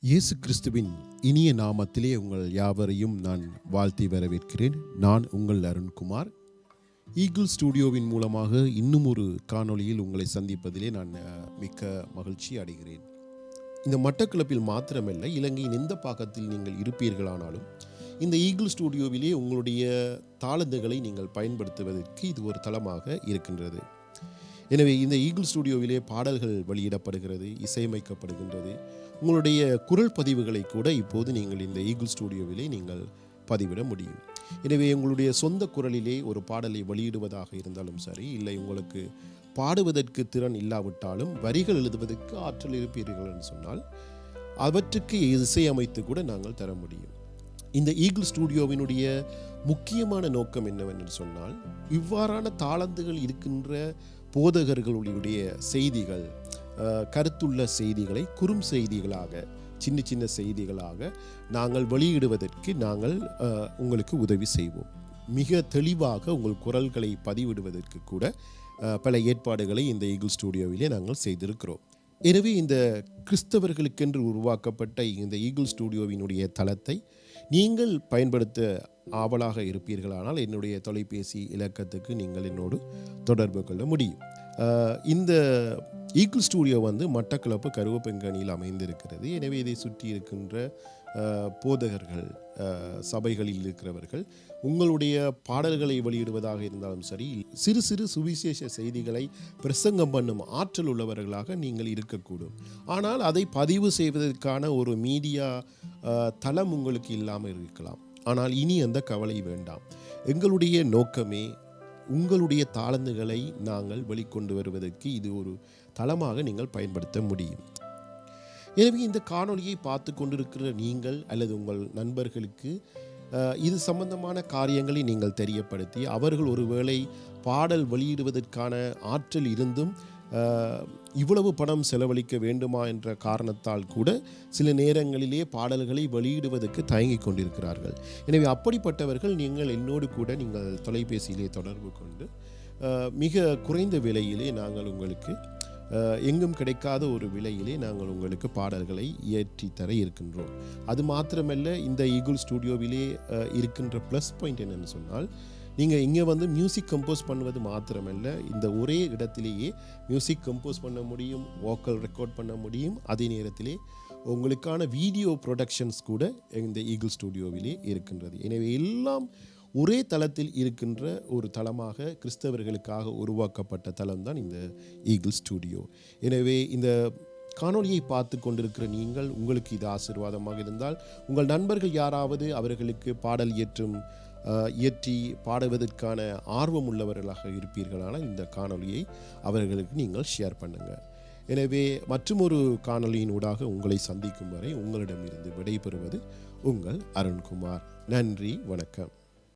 இயேசு கிறிஸ்துவின் இனிய நாமத்திலே உங்கள் யாவரையும் நான் வாழ்த்தி வரவேற்கிறேன். நான் உங்கள் அருண்குமார். ஈகிள் ஸ்டுடியோவின் மூலமாக இன்னும் ஒரு காணொளியில் உங்களை சந்திப்பதிலே நான் மிக்க மகிழ்ச்சி அடைகிறேன். இந்த மட்டக்களப்பில் மாத்திரமல்ல, இலங்கையின் எந்த பாகத்தில் நீங்கள் இருப்பீர்களானாலும் இந்த ஈகிள் ஸ்டுடியோவிலே உங்களுடைய தாளந்துகளை நீங்கள் பயன்படுத்துவதற்கு இது ஒரு தளமாக இருக்கின்றது. எனவே இந்த ஈகிள் ஸ்டுடியோவிலே பாடல்கள் வெளியிடப்படுகிறது, இசையமைக்கப்படுகின்றது. உங்களுடைய குரல் பதிவுகளை கூட இப்போது நீங்கள் இந்த ஈகிள் ஸ்டுடியோவிலே நீங்கள் பதிவிட முடியும். எனவே உங்களுடைய சொந்த குரலிலே ஒரு பாடலை வெளியிடுவதாக இருந்தாலும் சரி, இல்லை உங்களுக்கு பாடுவதற்கு திறன் இல்லாவிட்டாலும் வரிகள் எழுதுவதற்கு ஆற்றல் இருப்பீர்கள் என்று சொன்னால் அவற்றுக்கு இசையமைத்து கூட நாங்கள் தர முடியும். இந்த ஈகிள் ஸ்டுடியோவினுடைய முக்கியமான நோக்கம் என்னவென்று சொன்னால், இவ்வாறான தாளந்துகள் இருக்கின்ற போதகர்களுடைய செய்திகள், கருத்துள்ள செய்திகளை குறும் செய்திகளாக, சின்ன சின்ன செய்திகளாக நாங்கள் வெளியிடுவதற்கு நாங்கள் உங்களுக்கு உதவி செய்வோம். மிக தெளிவாக உங்கள் குரல்களை பதிவிடுவதற்கு கூட பல ஏற்பாடுகளை இந்த ஈகிள் ஸ்டுடியோவிலே நாங்கள் செய்திருக்கிறோம். எனவே இந்த கிறிஸ்தவர்களுக்கென்று உருவாக்கப்பட்ட இந்த ஈகிள் ஸ்டுடியோவினுடைய தளத்தை நீங்கள் பயன்படுத்த ஆவலாக இருப்பீர்களானால் என்னுடைய தொலைபேசி இலக்கத்துக்கு நீங்கள் என்னோடு தொடர்பு கொள்ள முடியும். இந்த ஈகிள் ஸ்டுடியோ மட்டக்களப்பு கருவப்பெங்கனியில் அமைந்திருக்கிறது. எனவே இதை சுற்றி இருக்கின்ற போதகர்கள், சபைகளில் இருக்கிறவர்கள் உங்களுடைய பாடல்களை வெளியிடுவதாக இருந்தாலும் சரி, சிறு சிறு சுவிசேஷ செய்திகளை பிரசங்கம் பண்ணும் ஆற்றல் உள்ளவர்களாக நீங்கள் இருக்கக்கூடும். ஆனால் அதை பதிவு செய்வதற்கான ஒரு மீடியா தளம் உங்களுக்கு இல்லாமல் இருக்கலாம். ஆனால் இனி அந்த கவலை வேண்டாம். எங்களுடைய நோக்கமே உங்களுடைய தாளந்துகளை நாங்கள் வெளிக்கொண்டு வருவதற்கு இது ஒரு தளமாக நீங்கள் பயன்படுத்த முடியும். எனவே இந்த காணொளியை பார்த்து கொண்டிருக்கிற நீங்கள் அல்லது உங்கள் நண்பர்களுக்கு இது சம்பந்தமான காரியங்களை நீங்கள் தெரியப்படுத்தி, அவர்கள் ஒருவேளை பாடல் வெளியிடுவதற்கான ஆற்றல் இருந்தும் இவ்வளவு பணம் செலவழிக்க வேண்டுமா என்ற காரணத்தால் கூட சில நேரங்களிலே பாடல்களை வெளியிடுவதற்கு தயங்கிக் கொண்டிருக்கிறார்கள். எனவே அப்படிப்பட்டவர்கள் நீங்கள் என்னோடு கூட நீங்கள் தொலைபேசியிலே தொடர்பு கொண்டு மிக குறைந்த விலையிலே நாங்கள் உங்களுக்கு எங்கும் கிடைக்காத ஒரு விலையிலே நாங்கள் உங்களுக்கு பாடல்களை இயற்றி தர இருக்கின்றோம். அது மாத்திரமல்ல, இந்த ஈகிள் ஸ்டுடியோவிலே இருக்கின்ற ப்ளஸ் பாயிண்ட் என்னென்னு சொன்னால், நீங்கள் இங்கே மியூசிக் கம்போஸ் பண்ணுவது மாத்திரமல்ல, இந்த ஒரே இடத்திலேயே மியூசிக் கம்போஸ் பண்ண முடியும், வோக்கல் ரெக்கார்ட் பண்ண முடியும். அதே நேரத்திலே உங்களுக்கான வீடியோ ப்ரொடக்ஷன்ஸ் கூட இந்த ஈகிள் ஸ்டுடியோவிலே இருக்கின்றது. எனவே எல்லாம் ஒரே தளத்தில் இருக்கின்ற ஒரு தளமாக கிறிஸ்தவர்களுக்காக உருவாக்கப்பட்ட தளம் தான் இந்த ஈகிள் ஸ்டுடியோ. எனவே இந்த காணொளியை பார்த்து கொண்டிருக்கிற நீங்கள், உங்களுக்கு இது ஆசீர்வாதமாக இருந்தால், உங்கள் நண்பர்கள் யாராவது அவர்களுக்கு பாடல் இயற்றி பாடுவதற்கான ஆர்வம் உள்ளவர்களாக இருப்பீர்களானால் இந்த காணொளியை அவர்களுக்கு நீங்கள் ஷேர் பண்ணுங்கள். எனவே மற்றொரு காணொளியின் ஊடாக உங்களை சந்திக்கும் வரை உங்களிடமிருந்து விடைபெறுவது உங்கள் அருண்குமார். நன்றி, வணக்கம்.